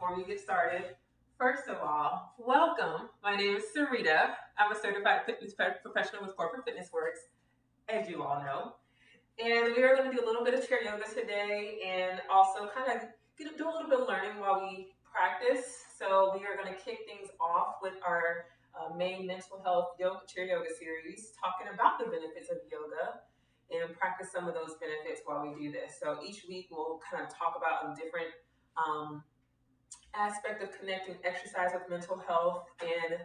before we get started, first of all, welcome. My name is Sarita. I'm a certified fitness professional with Corporate Fitness Works, as you all know. And we are going to do a little bit of chair yoga today and also kind of do a little bit of learning while we practice. So we are going to kick things off with our main mental health chair yoga series, talking about the benefits of yoga and practice some of those benefits while we do this. So each week we'll kind of talk about a different um, aspect of connecting exercise with mental health. And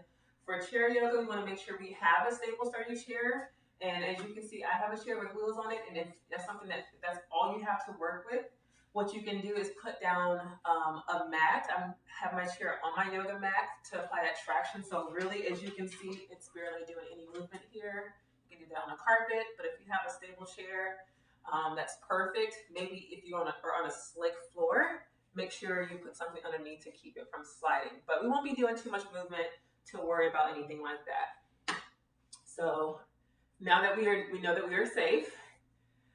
for chair yoga, we want to make sure we have a stable, sturdy chair. And as you can see, I have a chair with wheels on it, and if that's something that's all you have to work with, what you can do is put down a mat. I have my chair on my yoga mat to apply that traction. So really, as you can see, it's barely doing any movement here. You can do that on a carpet, but if you have a stable chair, that's perfect. Maybe if you're on a slick floor, make sure you put something underneath to keep it from sliding. But we won't be doing too much movement to worry about anything like that. So now that we know that we are safe,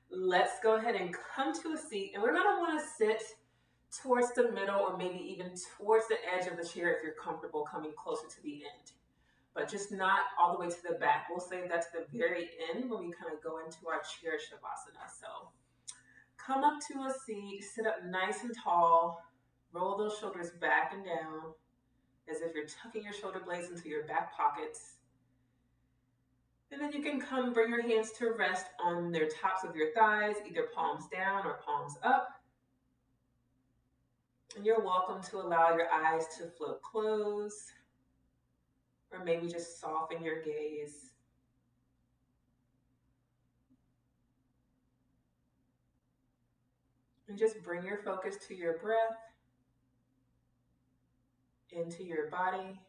let's go ahead and come to a seat. And we're going to want to sit towards the middle or maybe even towards the edge of the chair if you're comfortable coming closer to the end. But just not all the way to the back. We'll save that to the very end when we kind of go into our chair shavasana. So come up to a seat, sit up nice and tall, roll those shoulders back and down as if you're tucking your shoulder blades into your back pockets. And then you can bring your hands to rest on the tops of your thighs, either palms down or palms up. And you're welcome to allow your eyes to float closed, or maybe just soften your gaze. And just bring your focus to your breath, into your body.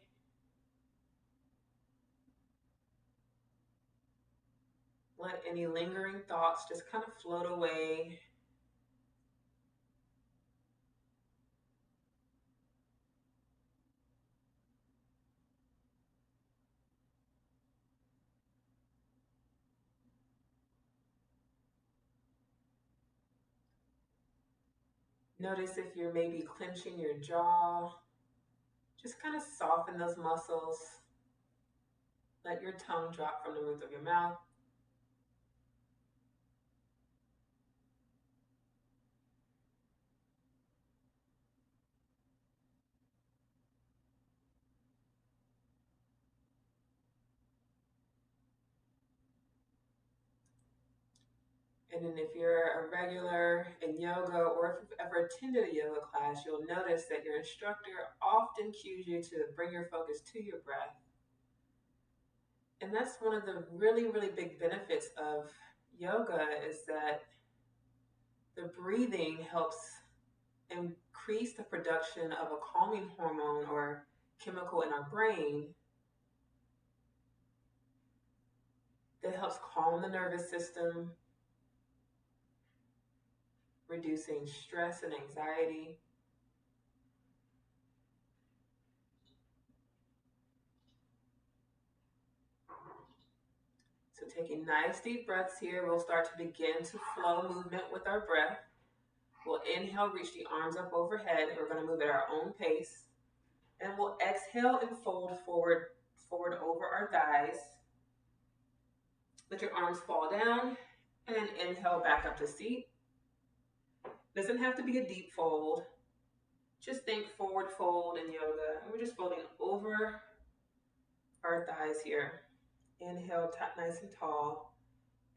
Let any lingering thoughts just kind of float away. Notice if you're maybe clenching your jaw. Just kind of soften those muscles. Let your tongue drop from the roof of your mouth. And then if you're a regular in yoga, or if you've ever attended a yoga class, you'll notice that your instructor often cues you to bring your focus to your breath. And that's one of the really, really big benefits of yoga, is that the breathing helps increase the production of a calming hormone or chemical in our brain that helps calm the nervous system, reducing stress and anxiety. So taking nice deep breaths here, we'll start to begin to flow movement with our breath. We'll inhale, reach the arms up overhead. We're going to move at our own pace. And we'll exhale and fold forward over our thighs. Let your arms fall down and then inhale back up to seat. Doesn't have to be a deep fold. Just think forward fold in yoga. And we're just folding over our thighs here. Inhale, nice and tall.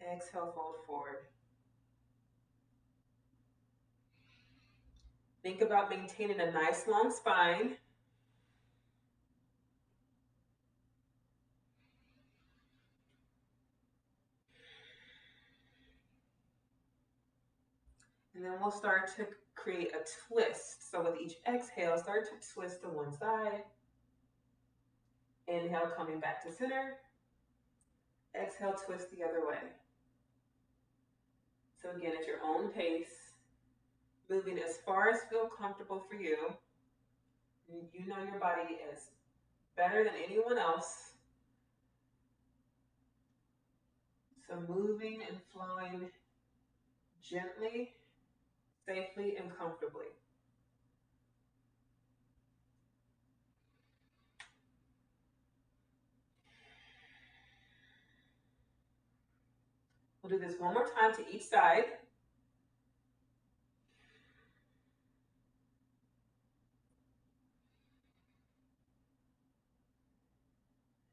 Exhale, fold forward. Think about maintaining a nice long spine. And then we'll start to create a twist. So with each exhale, start to twist to one side. Inhale, coming back to center. Exhale, twist the other way. So again, at your own pace, moving as far as feel comfortable for you. You know your body is better than anyone else. So moving and flowing gently, safely, and comfortably. We'll do this one more time to each side.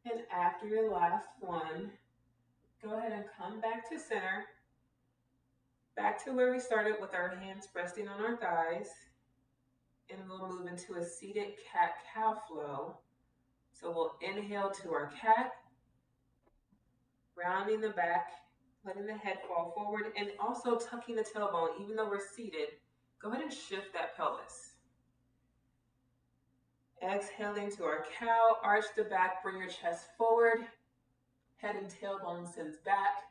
And after your last one, go ahead and come back to center, back to where we started with our hands resting on our thighs. And we'll move into a seated cat-cow flow. So we'll inhale to our cat, rounding the back, letting the head fall forward, and also tucking the tailbone. Even though we're seated, go ahead and shift that pelvis. Exhaling to our cow, arch the back, bring your chest forward, head and tailbone sends back.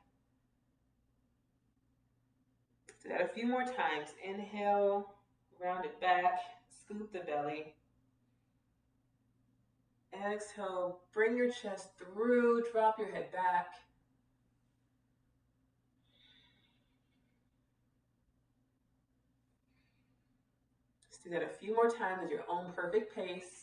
Do that a few more times. Inhale, round it back, scoop the belly. Exhale, bring your chest through, drop your head back. Just do that a few more times at your own perfect pace.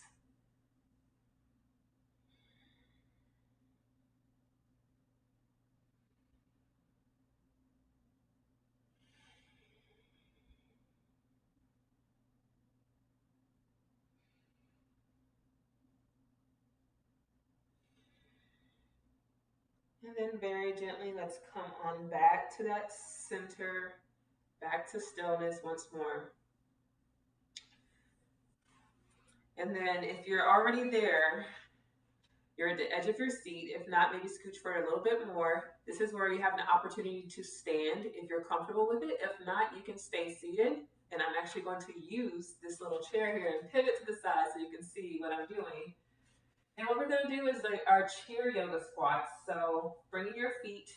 And then very gently, let's come on back to that center, back to stillness once more. And then if you're already there, you're at the edge of your seat. If not, maybe scooch forward a little bit more. This is where you have an opportunity to stand if you're comfortable with it. If not, you can stay seated. And I'm actually going to use this little chair here and pivot to the side so you can see what I'm doing. And what we're going to do is like our chair yoga squats. So bringing your feet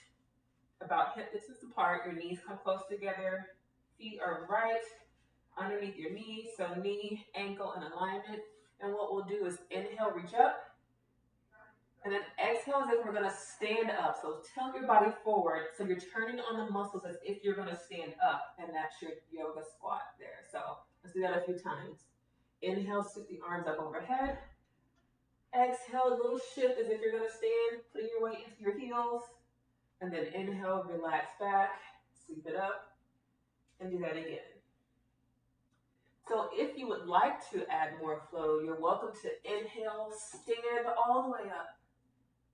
about hip distance apart, your knees come close together, feet are right underneath your knees, so knee, ankle in alignment. And what we'll do is inhale, reach up, and then exhale as if we're going to stand up. So tilt your body forward, so you're turning on the muscles as if you're going to stand up, and that's your yoga squat there. So let's do that a few times. Inhale, scoop the arms up overhead. Exhale, a little shift as if you're going to stand, putting your weight into your heels. And then inhale, relax back, sweep it up, and do that again. So if you would like to add more flow, you're welcome to inhale, stand all the way up.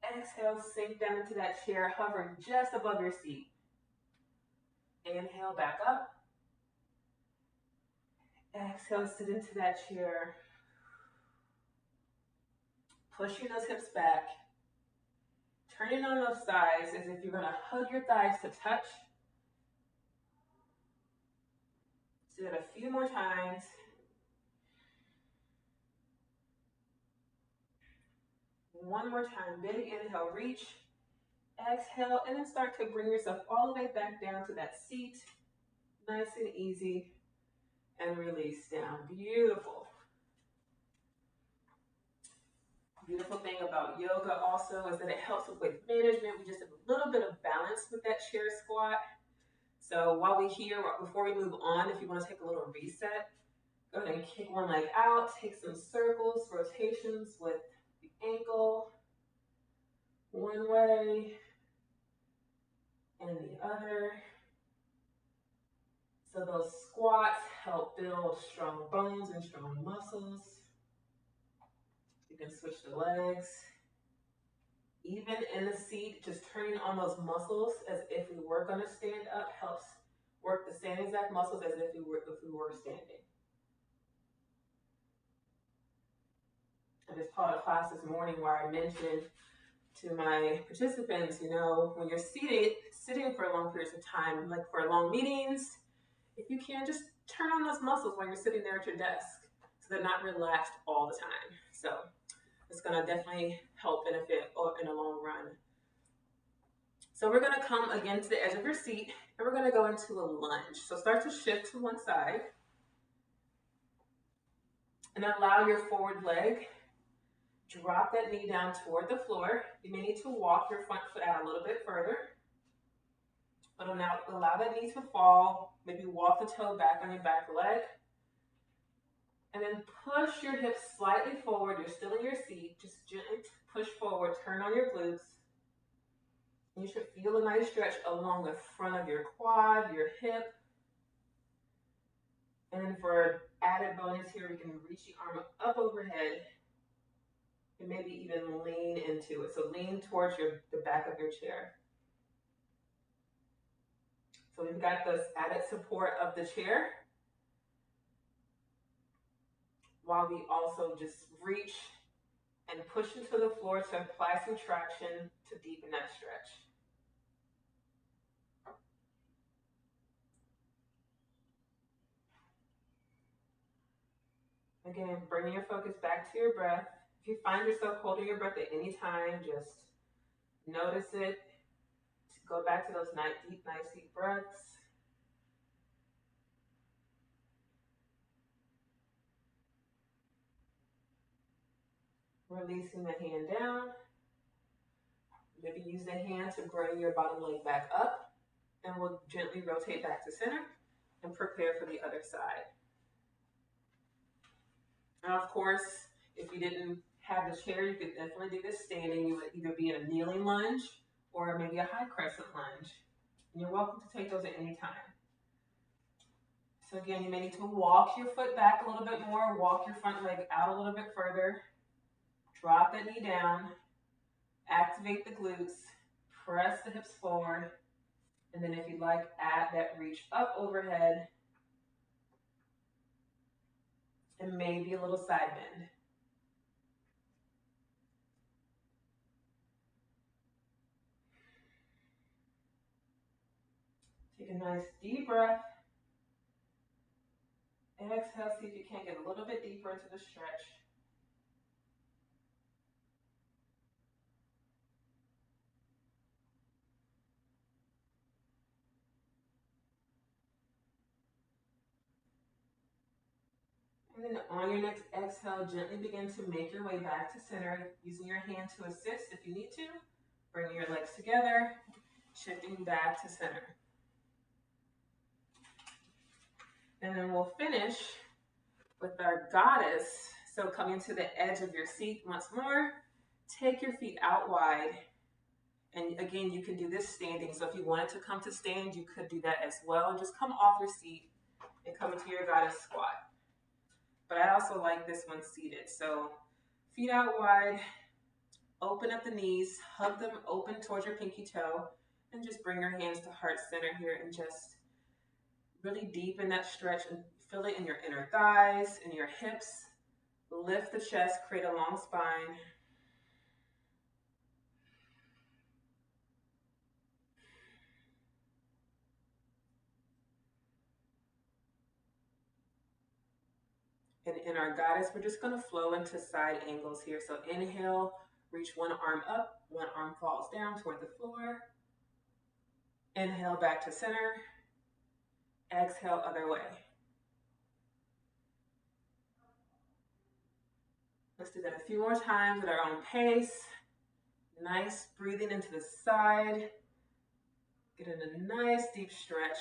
Exhale, sink down into that chair, hovering just above your seat. Inhale, back up. Exhale, sit into that chair. Pushing those hips back. Turning on those thighs as if you're going to hug your thighs to touch. Do that a few more times. One more time. Big inhale, reach. Exhale, and then start to bring yourself all the way back down to that seat. Nice and easy. And release down. Beautiful. Beautiful thing about yoga also is that it helps with weight management. We just have a little bit of balance with that chair squat. So while we're here, before we move on, if you want to take a little reset, go ahead and kick one leg out, take some circles, rotations with the ankle, one way and the other. So those squats help build strong bones and strong muscles. You can switch the legs. Even in the seat, just turning on those muscles as if we were going to stand up helps work the same exact muscles as if we were standing. I just taught a class this morning where I mentioned to my participants, you know, when you're sitting for long periods of time, like for long meetings, if you can, just turn on those muscles while you're sitting there at your desk so they're not relaxed all the time. So it's going to definitely help benefit in the long run. So we're going to come again to the edge of your seat, and we're going to go into a lunge. So start to shift to one side, and allow your forward leg. Drop that knee down toward the floor. You may need to walk your front foot out a little bit further. But now allow that knee to fall. Maybe walk the toe back on your back leg. And then push your hips slightly forward. You're still in your seat. Just gently push forward. Turn on your glutes. You should feel a nice stretch along the front of your quad, your hip. And then for added bonus here, we can reach the arm up overhead and maybe even lean into it. So lean towards the back of your chair. So we've got this added support of the chair while we also just reach and push into the floor to apply some traction to deepen that stretch. Again, bringing your focus back to your breath. If you find yourself holding your breath at any time, just notice it. Go back to those nice deep breaths. Releasing the hand down. Maybe use the hand to bring your bottom leg back up, and we'll gently rotate back to center and prepare for the other side. Now, of course, if you didn't have the chair, you could definitely do this standing. You would either be in a kneeling lunge or maybe a high crescent lunge. And you're welcome to take those at any time. So again, you may need to walk your foot back a little bit more, walk your front leg out a little bit further, drop that knee down, activate the glutes, press the hips forward, and then if you'd like, add that reach up overhead and maybe a little side bend. Take a nice deep breath. Exhale, see if you can get a little bit deeper into the stretch. And then on your next exhale, gently begin to make your way back to center, using your hand to assist if you need to. Bring your legs together, shifting back to center. And then we'll finish with our goddess. So coming to the edge of your seat once more, take your feet out wide. And again, you can do this standing. So if you wanted to come to stand, you could do that as well. Just come off your seat and come into your goddess squat. But I also like this one seated. So feet out wide, open up the knees, hug them open towards your pinky toe, and just bring your hands to heart center here and just really deepen that stretch and feel it in your inner thighs, in your hips. Lift the chest, create a long spine. And in our goddess, we're just going to flow into side angles here. So inhale, reach one arm up, one arm falls down toward the floor. Inhale back to center. Exhale, other way. Let's do that a few more times at our own pace. Nice breathing into the side. Get in a nice deep stretch.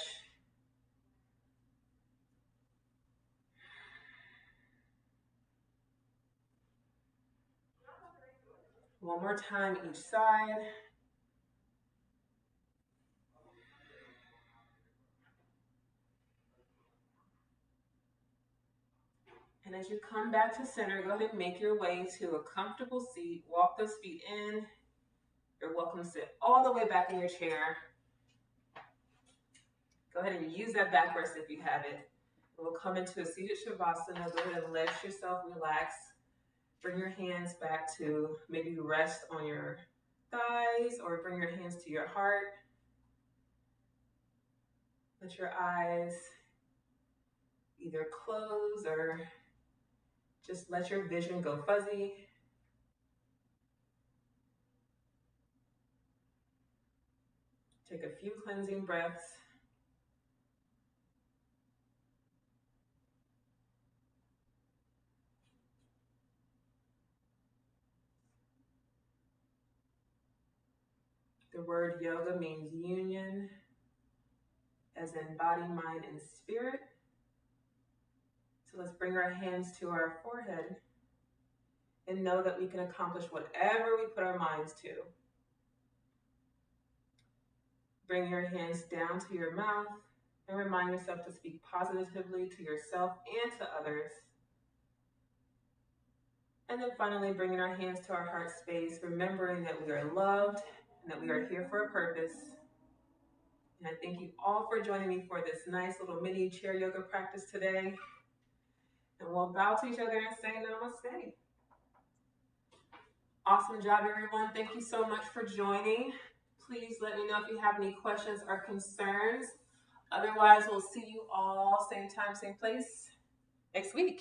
One more time each side. And as you come back to center, go ahead and make your way to a comfortable seat. Walk those feet in. You're welcome to sit all the way back in your chair. Go ahead and use that back rest if you have it. We'll come into a seated Shavasana. Go ahead and let yourself relax. Bring your hands back to maybe rest on your thighs or bring your hands to your heart. Let your eyes either close or just let your vision go fuzzy. Take a few cleansing breaths. The word yoga means union, as in body, mind, and spirit. So let's bring our hands to our forehead and know that we can accomplish whatever we put our minds to. Bring your hands down to your mouth and remind yourself to speak positively to yourself and to others. And then finally, bringing our hands to our heart space, remembering that we are loved and that we are here for a purpose. And I thank you all for joining me for this nice little mini chair yoga practice today. And we'll bow to each other and say namaste. Awesome job, everyone. Thank you so much for joining. Please let me know if you have any questions or concerns. Otherwise, we'll see you all same time, same place next week.